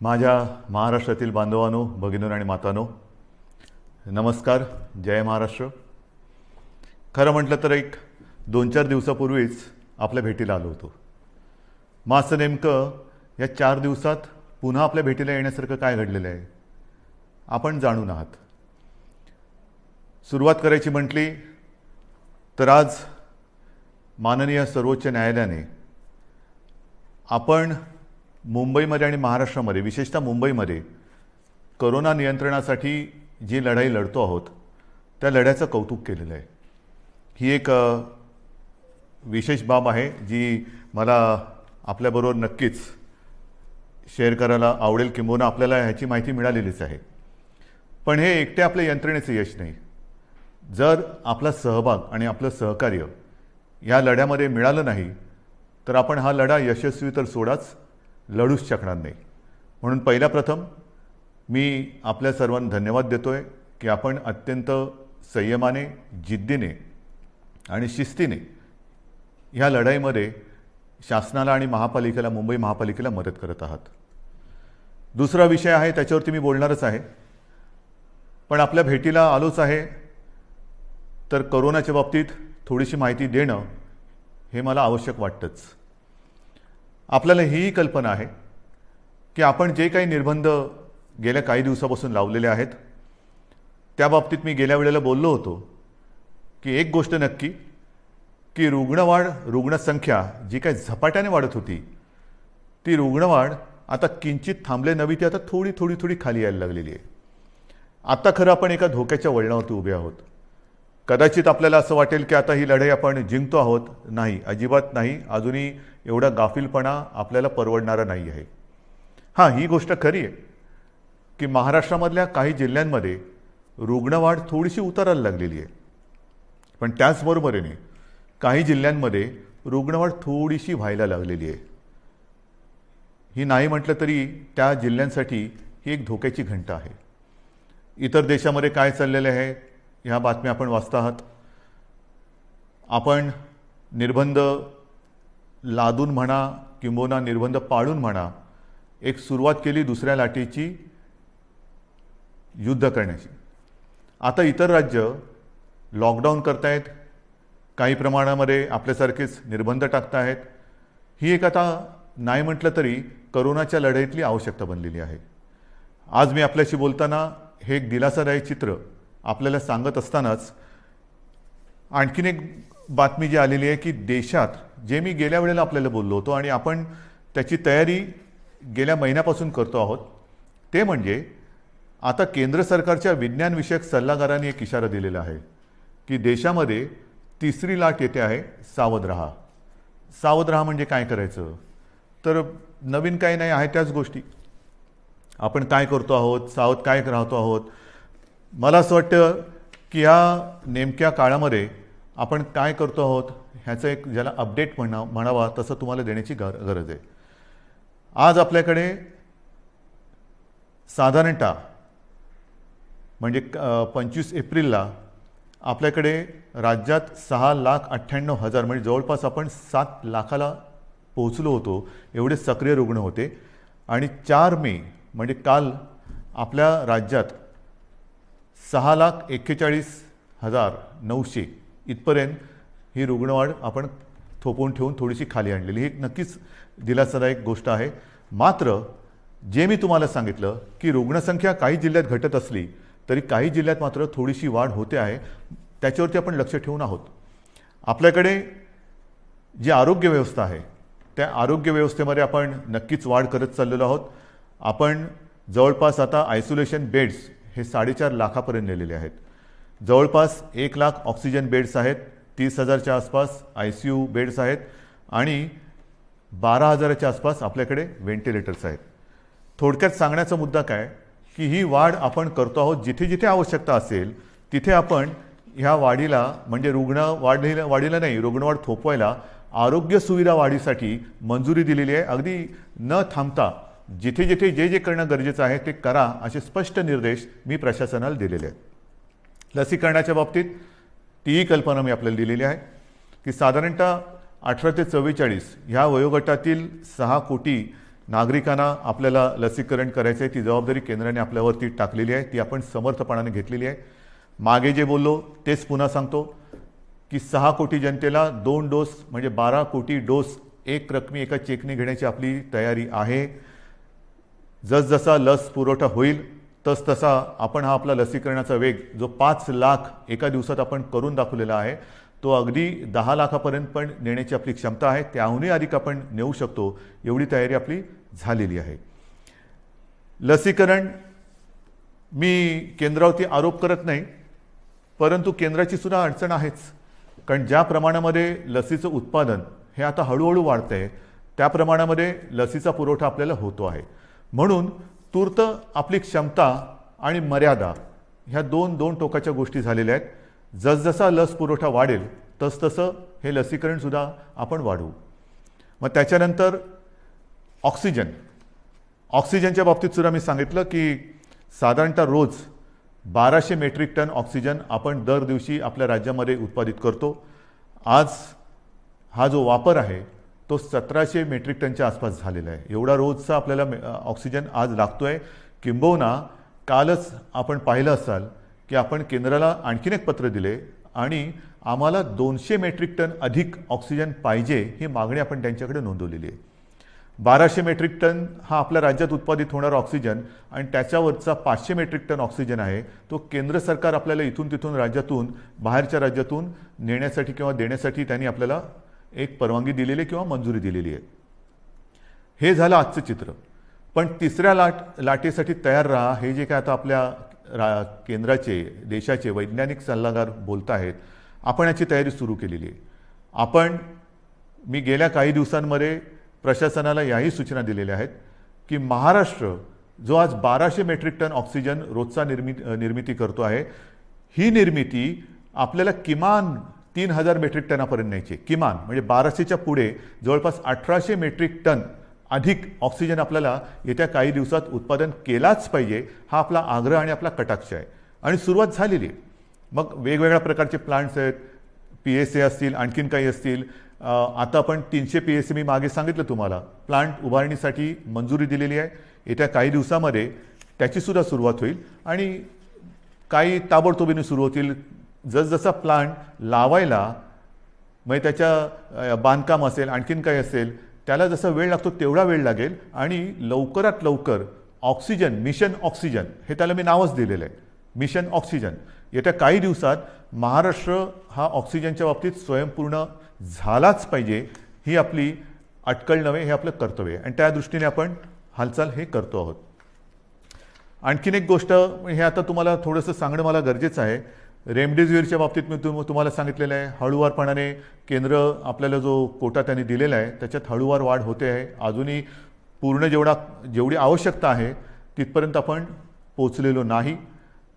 माझ्या महाराष्ट्रातील बांधवांनो, भगिनींनो आणि मातांनो, नमस्कार. जय महाराष्ट्र. खरं म्हटलं तर एक 2-4 दिवसापूर्वीच आपल्या भेटीला आलो होतो. मग असं नेमकं या 4 दिवसात पुन्हा आपल्या भेटीला येण्यासारखं काय घडलेलं आहे आपण जाणून आहात. सुरुवात करायची म्हटली तर आज माननीय सर्वोच्च न्यायालयाने आपण मुंबईमध्ये आणि महाराष्ट्रामध्ये, विशेषतः मुंबईमध्ये कोरोना नियंत्रणासाठी जी लढाई लढतो आहोत त्या लढ्याचं कौतुक केलेलं आहे. ही एक विशेष बाब आहे जी मला आपल्याबरोबर नक्कीच शेअर करायला आवडेल. किंबहुना आपल्याला ह्याची माहिती मिळालेलीच आहे. पण हे एकटे आपल्या यंत्रणेचं यश नाही. जर आपला सहभाग आणि आपलं सहकार्य या लढ्यामध्ये मिळालं नाही तर आपण हा लढा यशस्वी तर सोडाच, लढूच शकणार नाही. म्हणून पहिल्या प्रथम मी आपल्या सर्वांना धन्यवाद देतोय की आपण अत्यंत संयमाने, जिद्दीने आणि शिस्तीने ह्या लढाईमध्ये शासनाला आणि महापालिकेला, मुंबई महापालिकेला मदत करत आहात. दुसरा विषय आहे, त्याच्यावरती मी बोलणारच आहे. पण आपल्या भेटीला आलोच आहे तर कोरोनाच्या बाबतीत थोडीशी माहिती देणं हे मला आवश्यक वाटतंच. आपल्याला हीही कल्पना आहे की आपण जे काही निर्बंध गेल्या काही दिवसापासून लावलेले आहेत त्या बाबतीत मी गेल्या वेळेला बोललो होतो की एक गोष्ट नक्की की रुग्णसंख्या जी काही झपाट्याने वाढत होती ती रुग्णवाढ आता किंचित थांबले नव्हे, ती आता थोडी थोडी थोडी खाली यायला लागलेली आहे. आता खरं आपण एका धोक्याच्या वळणावरती उभे आहोत. कदाचित आपल्याला असं वाटेल की आता ही लढाई आपण जिंकतो आहोत. नाही, अजिबात नाही. अजूनही एवढा गाफीलपणा आपल्याला परवडणारा नाही आहे. हां, ही गोष्ट खरी आहे की महाराष्ट्रामधल्या काही जिल्ह्यांमध्ये रुग्णवाढ थोडीशी उतरायला लागलेली आहे. पण त्याचबरोबरीने काही जिल्ह्यांमध्ये रुग्णवाढ थोडीशी व्हायला लागलेली आहे. ही नाही म्हटलं तरी त्या जिल्ह्यांसाठी ही एक धोक्याची घंटा आहे. इतर देशामध्ये काय चाललेलं आहे ह्या बातम्या आपण वाचता आहात. आपण निर्बंध लादून म्हणा किंबहुना निर्बंध पाळून म्हणा, एक सुरुवात केली दुसऱ्या लाटेची युद्ध करण्याची. आता इतर राज्य लॉकडाऊन करतायत, काही प्रमाणामध्ये आपल्यासारखेच निर्बंध टाकतायत. ही एक आता नाही म्हटलं तरी कोरोनाच्या लढाईतली आवश्यकता बनलेली आहे. आज मी आपल्याशी बोलताना हे एक दिलासादायक चित्र आपल्याला सांगत असतानाच आणखीन एक बातमी जी आलेली आहे की देशात, जे मी गेल्या वेळेला आपल्याला बोललो होतो आणि आपण त्याची तयारी गेल्या महिन्यापासून करतो आहोत, ते म्हणजे आता केंद्र सरकारच्या विज्ञानविषयक सल्लागारांनी एक इशारा दिलेला आहे की देशामध्ये तिसरी लाट येते आहे, सावध राहा. सावध राहा म्हणजे काय करायचं? तर नवीन काही नाही आहे, त्याच गोष्टी आपण काय करतो आहोत, सावध काय राहतो आहोत. मला असं वाटतं की या नेमक्या काळामध्ये आपण काय करतो आहोत ह्याचं एक, ज्याला अपडेट म्हणावा तसं तुम्हाला देण्याची गरज आहे. आज आपल्याकडे साधारणतः म्हणजे 25 एप्रिलला आपल्याकडे राज्यात 6,98,000 म्हणजे जवळपास आपण 7 लाखाला पोहोचलो होतो, एवढे सक्रिय रुग्ण होते. आणि 4 मे म्हणजे काल आपल्या राज्यात 6,41,900 इथपर्यंत ही रुग्णवाढ आपण थोपवून ठेवून थोडीशी खाली आणलेली. ही नक्कीच दिलासादायक गोष्ट आहे. मात्र जे मी तुम्हाला सांगितलं की रुग्णसंख्या काही जिल्ह्यात घटत असली तरी काही जिल्ह्यात मात्र थोडीशी वाढ होते आहे, त्याच्यावरती आपण लक्ष ठेवून आहोत. आपल्याकडे जी आरोग्य व्यवस्था आहे त्या आरोग्य व्यवस्थेमध्ये आपण नक्कीच वाढ करत चाललेलो आहोत. आपण जवळपास आता आयसोलेशन बेड्स हे 4.5 लाखापर्यंत नेलेले आहेत. जवळपास 1 लाख ऑक्सिजन बेड्स आहेत, 30,000च्या आसपास ICU बेड्स आहेत आणि 12,000च्या आसपास आपल्याकडे व्हेंटिलेटर्स आहेत. थोडक्यात सांगण्याचा मुद्दा काय की ही वाढ आपण करतो आहोत. जिथे जिथे आवश्यकता असेल तिथे आपण ह्या वाढीला, म्हणजे वाढीला नाही, रुग्णवाढ थोपवायला, आरोग्य सुविधा वाढीसाठी मंजुरी दिलेली आहे. अगदी न थांबता जिथे जिथे जे जे करणं गरजेचं आहे ते करा, असे स्पष्ट निर्देश मी प्रशासनाला दिलेले आहेत. लसीकरणाच्या बाबतीत तीही कल्पना मी आपल्याला दिलेली आहे की साधारणतः 18 ते 44 ह्या वयोगटातील 6 कोटी नागरिकांना आपल्याला लसीकरण करायचं आहे, ती जबाबदारी केंद्राने आपल्यावरती टाकलेली आहे, ती आपण समर्थपणाने घेतलेली आहे. मागे जे बोललो तेच पुन्हा सांगतो की 6 कोटी जनतेला 2 डोस म्हणजे 12 कोटी डोस एक रकमी एका चेकने घेण्याची आपली तयारी आहे. जसजसा लस पुरवठा होईल तसतसा आपण हा आपला लसीकरणाचा वेग जो 5 लाख एका दिवसात आपण करून दाखवलेला आहे तो अगदी 10 लाखापर्यंत पण नेण्याची आपली क्षमता आहे. त्याहूनही अधिक आपण नेऊ शकतो एवढी तयारी आपली झालेली आहे. लसीकरण मी केंद्रावरती आरोप करत नाही, परंतु केंद्राची सुद्धा अडचण आहेच. कारण ज्या प्रमाणामध्ये लसीचं उत्पादन हे आता हळूहळू वाढतंय त्या प्रमाणामध्ये लसीचा पुरवठा आपल्याला होतो आहे. म्हणून तूर्त आपली क्षमता आणि मर्यादा ह्या दोन टोकाच्या गोष्टी झालेल्या आहेत. जसजसा लस पुरवठा वाढेल तसतसं हे लसीकरण सुद्धा आपण वाढवू. मग त्याच्यानंतर ऑक्सिजनच्या बाबतीत सुद्धा मी सांगितलं की साधारणतः रोज 1200 मेट्रिक टन ऑक्सिजन आपण दर दिवशी आपल्या राज्यामध्ये उत्पादित करतो. आज हा जो वापर आहे तो 1700 मेट्रिक टनच्या आसपास झालेला आहे. एवढा रोजचा आपल्याला ऑक्सिजन आज लागतोय. किंबहुना कालच आपण पाहिलं असाल की आपण केंद्राला आणखीन एक पत्र दिले आणि आम्हाला 200 मेट्रिक टन अधिक ऑक्सिजन पाहिजे ही मागणी आपण त्यांच्याकडे नोंदवलेली आहे. 1200 मेट्रिक टन हा आपल्या राज्यात उत्पादित होणारा ऑक्सिजन आणि त्याच्यावरचा 500 मेट्रिक टन ऑक्सिजन आहे तो केंद्र सरकार आपल्याला इथून तिथून राज्यातून बाहेरच्या राज्यातून नेण्यासाठी किंवा देण्यासाठी त्यांनी आपल्याला एक परवानगी दिलेली किंवा मंजुरी दिलेली आहे. हे झालं आजचं चित्र. पण तिसऱ्या लाटेसाठी तयार राहा हे जे काय आता आपल्या केंद्राचे देशाचे वैज्ञानिक सल्लागार बोलत आहेत आपण याची तयारी सुरू केलेली आहे. मी गेल्या काही दिवसांमध्ये प्रशासनाला याही सूचना दिलेल्या आहेत की महाराष्ट्र जो आज 1200 मेट्रिक टन ऑक्सिजन रोजचा निर्मिती करतो आहे ही निर्मिती आपल्याला किमान 3000 मेट्रिक टनापर्यंत न्यायची. किमान म्हणजे 1200च्या पुढे जवळपास 1800 मेट्रिक टन अधिक ऑक्सिजन आपल्याला येत्या काही दिवसात उत्पादन केलाच पाहिजे हा आपला आग्रह आणि आपला कटाक्ष आहे आणि सुरुवात झालेली आहे. मग वेगवेगळ्या प्रकारचे प्लांट्स आहेत, PSA असतील, आणखीन काही असतील. आता आपण 300 PSA मी मागे सांगितलं तुम्हाला प्लांट उभारणीसाठी मंजुरी दिलेली आहे. येत्या काही दिवसामध्ये त्याची सुद्धा सुरुवात होईल आणि काही ताबडतोबीने सुरू होतील. जसजसा प्लांट लावायला म्हणजे त्याच्या बांधकाम असेल आणखीन काही असेल त्याला जसा वेळ लागतो तेवढा वेळ लागेल आणि लवकरात लवकर ऑक्सिजन मिशन ऑक्सिजन हे त्याला मी नावच दिलेलं आहे मिशन ऑक्सिजन. येत्या काही दिवसात महाराष्ट्र हा ऑक्सिजनच्या बाबतीत स्वयंपूर्ण झालाच पाहिजे ही आपली अटकळ नव्हे हे आपलं कर्तव्य आहे आणि त्या दृष्टीने आपण हालचाल हे करतो आहोत. आणखीन एक गोष्ट हे आता तुम्हाला थोडंसं सांगणं मला गरजेचं आहे. रेमडेसिवीरच्या बाबतीत मी तुम्हाला सांगितलेलं आहे हळूवारपणाने केंद्र आपल्याला जो कोटा त्यांनी दिलेला आहे त्याच्यात हळूवार वाढ होते आहे. अजूनही पूर्ण जेवढी आवश्यकता आहे तिथपर्यंत आपण पोचलेलो नाही,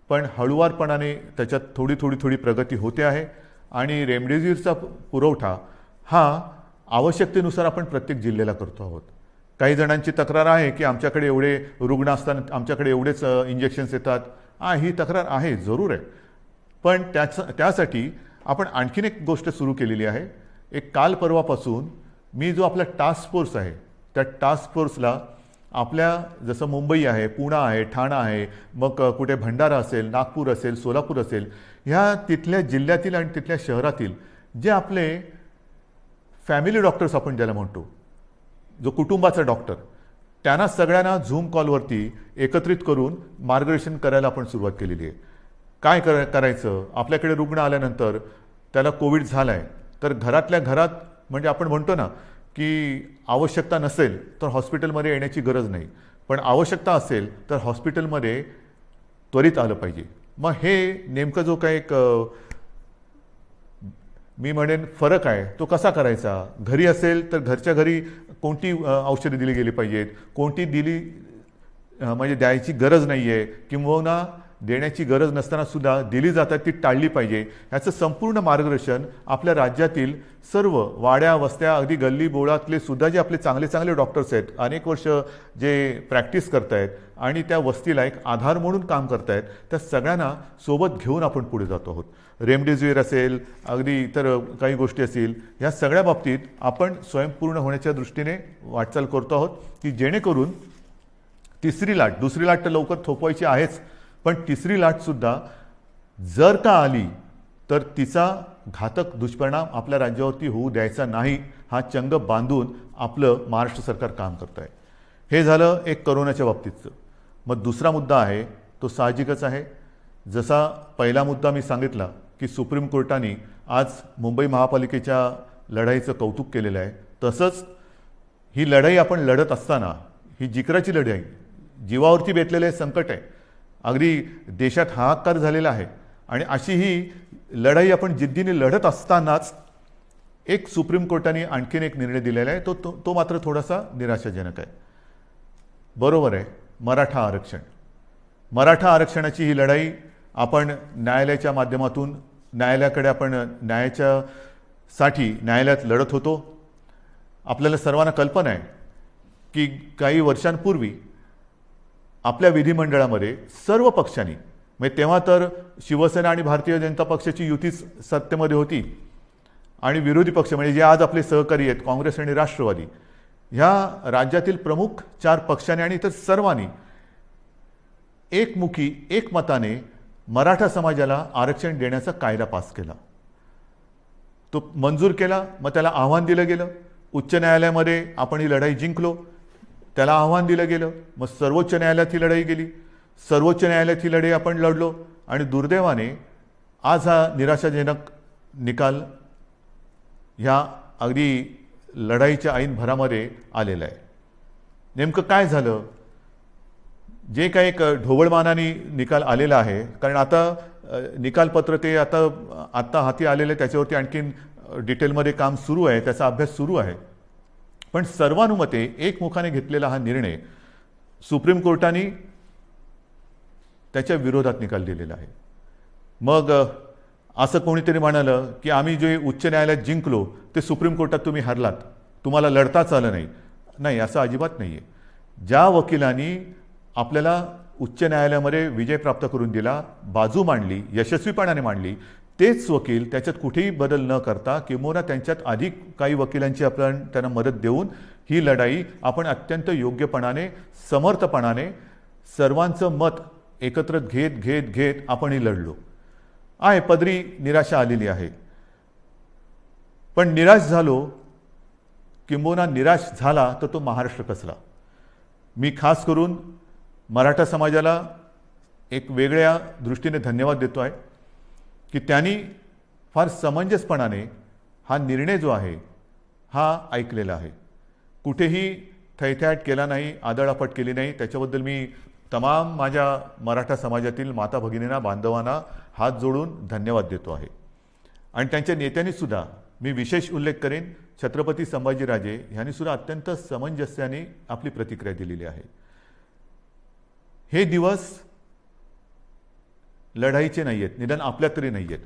पण हळूवारपणाने त्याच्यात थोडी प्रगती होते आहे आणि रेमडेसिवीरचा पुरवठा हा आवश्यकतेनुसार आपण प्रत्येक जिल्ह्याला करतो आहोत. काही जणांची तक्रार आहे की आमच्याकडे एवढे रुग्ण असताना आमच्याकडे एवढेच इंजेक्शन्स येतात. ही तक्रार आहे, जरूर आहे, पण त्यासाठी आपण आणखीन एक गोष्ट सुरू केलेली आहे. एक काल परवापासून मी जो आपला टास्क फोर्स आहे त्या टास्क फोर्सला आपल्या जसं मुंबई आहे, पुणे आहे, ठाणा आहे, मग कुठे भंडारा असेल, नागपूर असेल, सोलापूर असेल, ह्या तिथल्या जिल्ह्यातील आणि तिथल्या शहरातील जे आपले फॅमिली डॉक्टर्स आपण ज्याला म्हणतो जो कुटुंबाचा डॉक्टर त्यांना सगळ्यांना झूम कॉलवरती एकत्रित करून मार्गदर्शन करायला आपण सुरुवात केलेली आहे. काय करायचं आपल्याकडे रुग्ण आल्यानंतर त्याला कोविड झाला आहे तर घरातल्या घरात म्हणजे आपण म्हणतो ना की आवश्यकता नसेल तर हॉस्पिटलमध्ये येण्याची गरज नाही, पण आवश्यकता असेल तर हॉस्पिटलमध्ये त्वरित आलं पाहिजे. मग हे नेमकं जो काही एक मी म्हणेन फरक आहे तो कसा करायचा. घरी असेल तर घरच्या घरी कोणती औषधे दिली गेली पाहिजेत, कोणती दिली म्हणजे द्यायची गरज नाही आहे, किंबहुना देण्याची गरज नसताना सुद्धा दिली जातात ती टाळली पाहिजे, याचं संपूर्ण मार्गदर्शन आपल्या राज्यातील सर्व वाड्या वस्त्या अगदी गल्ली बोळातले सुद्धा जे आपले चांगले चांगले डॉक्टर्स आहेत, अनेक वर्ष जे प्रॅक्टिस करतायत आणि त्या वस्तीला एक आधार म्हणून काम करतायत, त्या सगळ्यांना सोबत घेऊन आपण पुढे जातो आहोत. रेमडेसिवीर असेल, अगदी इतर काही गोष्टी असतील, या सगळ्या बाबतीत आपण स्वयंपूर्ण होण्याच्या दृष्टीने वाटचाल करतो आहोत की जेणेकरून तिसरी लाट, दुसरी लाट तर लवकर थोपवायची आहेच, पण तिसरी लाटसुद्धा जर का आली तर तिचा घातक दुष्परिणाम आपल्या राज्यावरती होऊ द्यायचा नाही, हा चंग बांधून आपलं महाराष्ट्र सरकार काम करत आहे. हे झालं एक करोनाच्या बाबतीतचं. मग दुसरा मुद्दा आहे तो साहजिकच आहे. जसा पहिला मुद्दा मी सांगितला की सुप्रीम कोर्टाने आज मुंबई महापालिकेच्या लढाईचं कौतुक केलेलं आहे, तसंच ही लढाई आपण लढत असताना, ही जिकराची लढाई, जीवावरती बेतलेलं हे संकट आहे, अगदी देशात हाहाकार झालेला आहे, आणि अशी ही लढाई आपण जिद्दीने लढत असतानाच एक सुप्रीम कोर्टाने आणखीन एक निर्णय दिलेला आहे, तो मात्र थोडासा निराशाजनक आहे. बरोबर आहे, मराठा आरक्षण. मराठा आरक्षणाची ही लढाई आपण न्यायालयाच्या माध्यमातून, न्यायालयाकडे आपण न्यायाच्यासाठी न्यायालयात लढत होतो. आपल्याला सर्वांना कल्पना आहे की काही वर्षांपूर्वी आपल्या विधिमंडळामध्ये सर्व पक्षांनी, म्हणजे तेव्हा तर शिवसेना आणि भारतीय जनता पक्षाची युतीच सत्तेमध्ये होती, आणि विरोधी पक्ष म्हणजे जे आज आपले सहकारी आहेत काँग्रेस आणि राष्ट्रवादी, ह्या राज्यातील प्रमुख 4 पक्षांनी आणि इतर सर्वांनी एकमुखी एकमताने मराठा समाजाला आरक्षण देण्याचा कायदा पास केला. तो मंजूर केला. मग त्याला आव्हान दिलं गेलं. उच्च न्यायालयामध्ये आपण ही लढाई जिंकलो. त्याला आव्हान दिलं गेलं. मग सर्वोच्च न्यायालयात ही लढाई गेली. सर्वोच्च न्यायालयात ही लढाई आपण लढलो, आणि दुर्दैवाने आज हा निराशाजनक निकाल ह्या अगदी लढाईच्या ऐन भरामध्ये आलेला आहे. नेमकं काय झालं? जे काही एक ढोबळमानाने निकाल आलेला आहे, कारण आता निकालपत्र ते आता हाती आलेलं आहे, त्याच्यावरती आणखीन डिटेलमध्ये काम सुरू आहे, त्याचा अभ्यास सुरू आहे. पण सर्वानुमते एकमुखाने घेतलेला हा निर्णय सुप्रीम कोर्टाने त्याच्या विरोधात निकाल दिलेला आहे. मग असं कोणीतरी म्हणालं की आम्ही जे उच्च न्यायालयात जिंकलो ते सुप्रीम कोर्टात तुम्ही हरलात, तुम्हाला लढताच आलं नाही. नाही, असं अजिबात नाही आहे. ज्या वकिलांनी आपल्याला उच्च न्यायालयामध्ये विजय प्राप्त करून दिला, बाजू मांडली, यशस्वीपणाने मांडली, तेच वकील त्याच्यात कुठेही बदल न करता किंवा त्यांच्यात अधिक काही वकिलांची आपण त्यांना मदत देऊन ही लढाई आपण अत्यंत योग्यपणाने, समर्थपणाने, सर्वांचं मत एकत्र घेत आपण ही लढलो आहे. पदरी निराशा आलेली आहे, पण निराश झालो किंबहुना निराश झाला तर तो महाराष्ट्र कसला. मी खास करून मराठा समाजाला एक वेगळ्या दृष्टीने धन्यवाद देतो आहे की त्यांनी फार समंजसपणाने हा निर्णय जो आहे हा ऐकलेला आहे. कुठेही थैथयाट केला नाही, आदळआपट केली नाही. त्याच्याबद्दल मी तमाम माझ्या मराठा समाजातील माता भगिनींना, बांधवांना हात जोडून धन्यवाद देतो आहे. आणि त्यांच्या नेत्यांनी सुद्धा मी विशेष उल्लेख करेन, छत्रपती संभाजीराजे यांनी सुद्धा अत्यंत समंजस्याने आपली प्रतिक्रिया दिलेली आहे. हे दिवस लढाईचे नाही आहेत, निदान आपल्यात तरी नाही आहेत,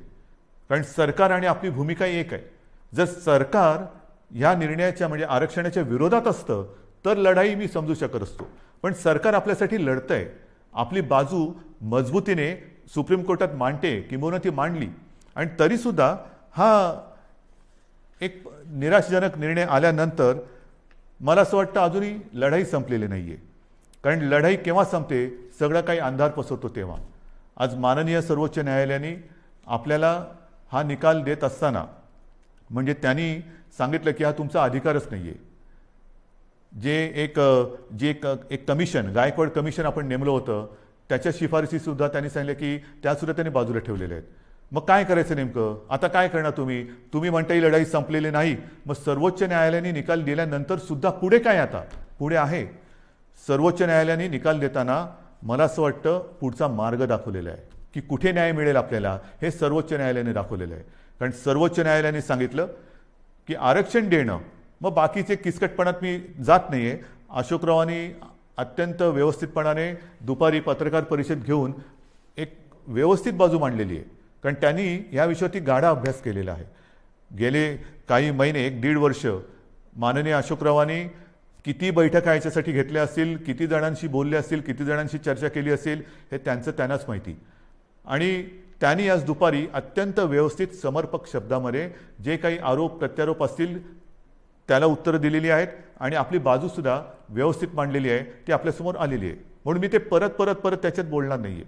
कारण सरकार आणि आपली भूमिका एक आहे. जर सरकार ह्या निर्णयाच्या म्हणजे आरक्षणाच्या विरोधात असतं तर लढाई मी समजू शकत असतो, पण सरकार आपल्यासाठी लढतंय, आपली बाजू मजबूतीने सुप्रीम कोर्टात मांडते किंवा ती मांडली, आणि तरीसुद्धा हा एक निराशाजनक निर्णय आल्यानंतर मला असं वाटतं अजूनही लढाई संपलेली नाही आहे. कारण लढाई केव्हा संपते? सगळं काही अंधार पसरतो तेव्हा. आज माननीय सर्वोच्च न्यायालयाने आपल्याला हा निकाल देत असताना म्हणजे त्यांनी सांगितलं की हा तुमचा अधिकारच नाही आहे. जे एक कमिशन, गायकवाड कमिशन आपण नेमलं होतं, त्याच्या शिफारसीसुद्धा त्यांनी सांगितलं की त्यासुद्धा त्यांनी बाजूला ठेवलेल्या आहेत. मग काय करायचं नेमकं? आता काय करणार तुम्ही म्हणता ही लढाई संपलेली नाही. मग सर्वोच्च न्यायालयाने निकाल दिल्यानंतर सुद्धा पुढे काय? आता पुढे आहे. सर्वोच्च न्यायालयाने निकाल देताना मला असं वाटतं पुढचा मार्ग दाखवलेला आहे की कुठे न्याय मिळेल आपल्याला, हे सर्वोच्च न्यायालयाने दाखवलेलं आहे. कारण सर्वोच्च न्यायालयाने सांगितलं की आरक्षण देणं, मग बाकीचे किचकटपणात मी जात नाही आहे. अशोकरावांनी अत्यंत व्यवस्थितपणाने दुपारी पत्रकार परिषद घेऊन एक व्यवस्थित बाजू मांडलेली आहे, कारण त्यांनी या विषयावरती गाढा अभ्यास केलेला आहे. गेले काही महिने 1-1.5 वर्ष माननीय अशोकरावांनी किती बैठका याच्यासाठी घेतल्या असतील, किती जणांशी बोलले असतील, किती जणांशी चर्चा केली असेल, हे त्यांनाच माहिती. आणि त्यांनी आज दुपारी अत्यंत व्यवस्थित समर्पक शब्दामध्ये जे काही आरोप प्रत्यारोप असतील त्याला उत्तरं दिलेली आहेत आणि आपली बाजूसुद्धा व्यवस्थित मांडलेली आहे, ती आपल्यासमोर आलेली आहे. म्हणून मी ते परत त्याच्यात बोलणार नाही आहे.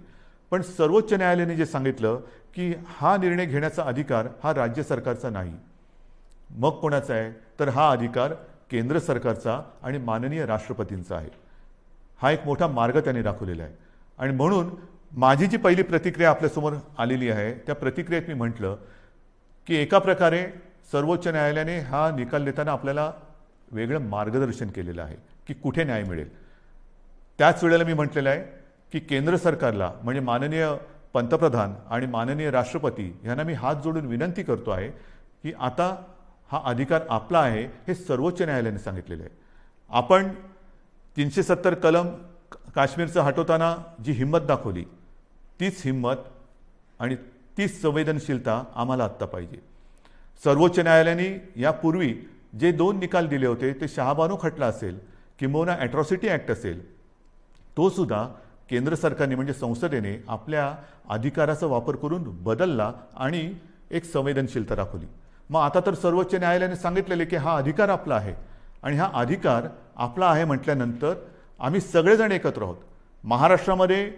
पण सर्वोच्च न्यायालयाने जे सांगितलं की हा निर्णय घेण्याचा अधिकार हा राज्य सरकारचा नाही, मग कोणाचा आहे, तर हा अधिकार केंद्र सरकारचा आणि माननीय राष्ट्रपतींचा आहे. हा एक मोठा मार्ग त्यांनी दाखवलेला आहे. आणि म्हणून माझी जी पहिली प्रतिक्रिया आपल्यासमोर आलेली आहे, त्या प्रतिक्रियेत मी म्हटलं की एका प्रकारे सर्वोच्च न्यायालयाने हा निकाल देताना आपल्याला वेगळं मार्गदर्शन केलेलं आहे की कुठे न्याय मिळेल. त्याच वेळेला मी म्हटलेलं आहे की केंद्र सरकारला, म्हणजे माननीय पंतप्रधान आणि माननीय राष्ट्रपती यांना मी हात जोडून विनंती करतो आहे की आता हा अधिकार आपला आहे, हे सर्वोच्च न्यायालयाने सांगितलेलं आहे. आपण 370 कलम काश्मीरचं हटवताना जी हिंमत दाखवली, तीच हिंमत आणि तीच संवेदनशीलता आम्हाला आत्ता पाहिजे. सर्वोच्च न्यायालयाने यापूर्वी जे 2 निकाल दिले होते, ते शहाबानो खटला असेल किंबहुना ॲट्रॉसिटी ॲक्ट असेल, तो सुद्धा केंद्र सरकारने म्हणजे संसदेने आपल्या अधिकाराचा वापर करून बदलला आणि एक संवेदनशीलता दाखवली. मग आता तर सर्वोच्च न्यायालयाने सांगितलेले की हा अधिकार आपला आहे आणि हा अधिकार आपला आहे म्हटल्यानंतर आम्ही सगळेजण एकत्र आहोत. महाराष्ट्रामध्ये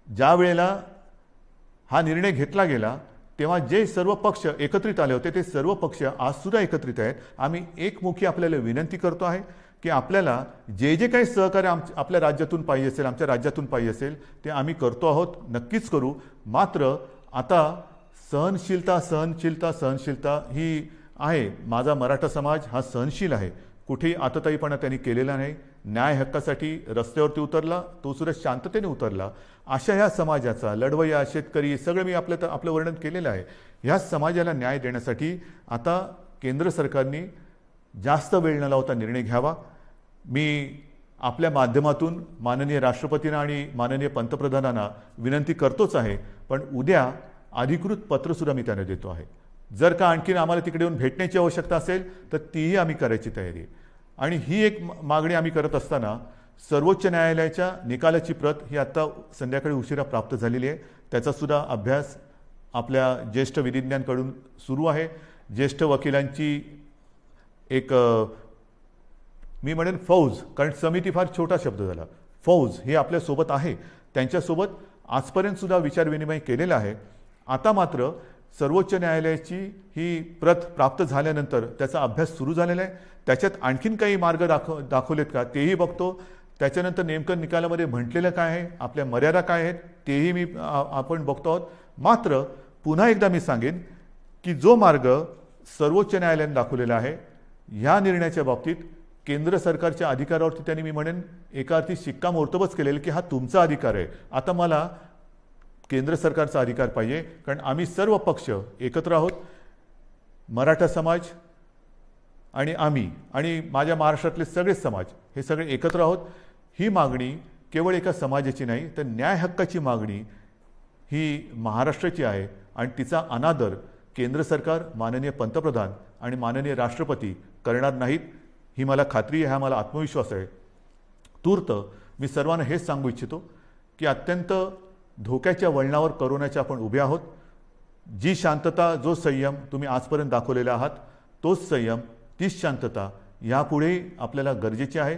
ज्या वेळेला हा निर्णय घेतला गेला तेव्हा जे सर्व पक्ष एकत्रित आले होते, ते सर्व पक्ष आजसुद्धा एकत्रित आहेत. आम्ही एकमुखी आपल्याला विनंती करतो आहे की आपल्याला जे जे काही सहकार्य आपल्या राज्यातून पाहिजे असेल, आमच्या राज्यातून पाहिजे असेल, ते आम्ही करतो आहोत, नक्कीच करू. मात्र आता सहनशीलता ही आहे. माझा मराठा समाज हा सहनशील आहे, कुठेही आतताईपणा त्यांनी केलेला नाही. न्याय हक्कासाठी रस्त्यावरती उतरला, तो सुद्धा शांततेने उतरला. अशा ह्या समाजाचा, लढवय्या, शेतकरी, सगळं मी आपलं वर्णन केलेलं आहे. ह्या समाजाला न्याय देण्यासाठी आता केंद्र सरकारने जास्त वेळ न लावता निर्णय घ्यावा. मी आपल्या माध्यमातून माननीय राष्ट्रपतींना आणि माननीय पंतप्रधानांना विनंती करतोच आहे, पण उद्या अधिकृत पत्रसुद्धा मी त्यांना देतो आहे. जर का आणखीन आम्हाला तिकडे येऊन भेटण्याची आवश्यकता असेल तर तीही आम्ही करायची तयारी आहे. आणि ही एक मागणी आम्ही करत असताना सर्वोच्च न्यायालयाच्या निकालाची प्रत ही आत्ता संध्याकाळी उशिरा प्राप्त झालेली आहे. त्याचासुद्धा अभ्यास आपल्या ज्येष्ठ विधिज्ञांकडून सुरू आहे. ज्येष्ठ वकिलांची एक मी म्हणेन फौज, कारण समिती फार छोटा शब्द झाला, फौज ही आपल्यासोबत आहे. त्यांच्यासोबत आजपर्यंतसुद्धा विचारविनिमय केलेला आहे. आता मात्र सर्वोच्च न्यायालयाची ही प्रत प्राप्त झाल्यानंतर त्याचा अभ्यास सुरू झालेला आहे. त्याच्यात आणखीन काही मार्ग दाखवलेत का तेही बघतो. त्याच्यानंतर नेमकं निकालामध्ये म्हटलेलं काय आहे, आपल्या मर्यादा काय आहेत, तेही आपण बघतो आहोत. मात्र पुन्हा एकदा मी सांगेन की जो मार्ग सर्वोच्च न्यायालयाने दाखवलेला आहे, ह्या निर्णयाच्या बाबतीत केंद्र सरकारच्या अधिकारावरती त्यांनी मी म्हणेन एका अर्थी शिक्कामोर्तबच केलेलं की हा तुमचा अधिकार आहे. आता मला केंद्र सरकारचा अधिकार पाहिजे, कारण आम्ही सर्व पक्ष एकत्र आहोत. मराठा समाज आणि आम्ही आणि माझ्या महाराष्ट्रातले सगळे समाज हे सगळे एकत्र आहोत. ही मागणी केवळ एका समाजाची नाही, तर न्याय हक्काची मागणी ही महाराष्ट्राची आहे आणि तिचा अनादर केंद्र सरकार, माननीय पंतप्रधान आणि माननीय राष्ट्रपती करणार नाहीत, ही मला खात्री आहे, हा मला आत्मविश्वास आहे. तूर्त मी सर्वांना हेच सांगू इच्छितो की अत्यंत धोक्याच्या वळणावर कोरोनाच्या आपण उभे आहोत. जी शांतता, जो संयम तुम्ही आजपर्यंत दाखवलेला आहात, तोच संयम, तीच शांतता यापुढे आपल्याला गरजेची आहे.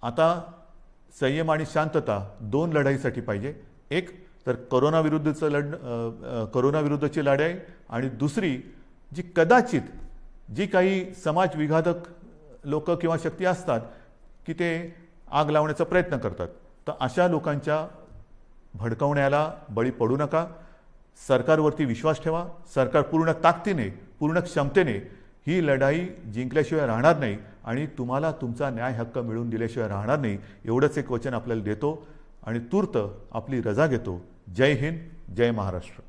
आता संयम आणि शांतता 2 लढाईसाठी पाहिजे. एक तर कोरोनाविरुद्धची लढाई आणि दुसरी जी कदाचित जी काही समाज विघातक लोक किंवा शक्ती असतात की ते आग लावण्याचा प्रयत्न करतात, तर अशा लोकांच्या भडकवण्याला बळी पडू नका. सरकारवरती विश्वास ठेवा. सरकार पूर्ण ताकदीने, पूर्ण क्षमतेने ही लढाई जिंकल्याशिवाय राहणार नाही आणि तुम्हाला तुमचा न्याय हक्क मिळवून दिल्याशिवाय राहणार नाही, एवढंच एक वचन आपल्याला देतो आणि तूर्त आपली रजा घेतो. जय हिंद, जय महाराष्ट्र.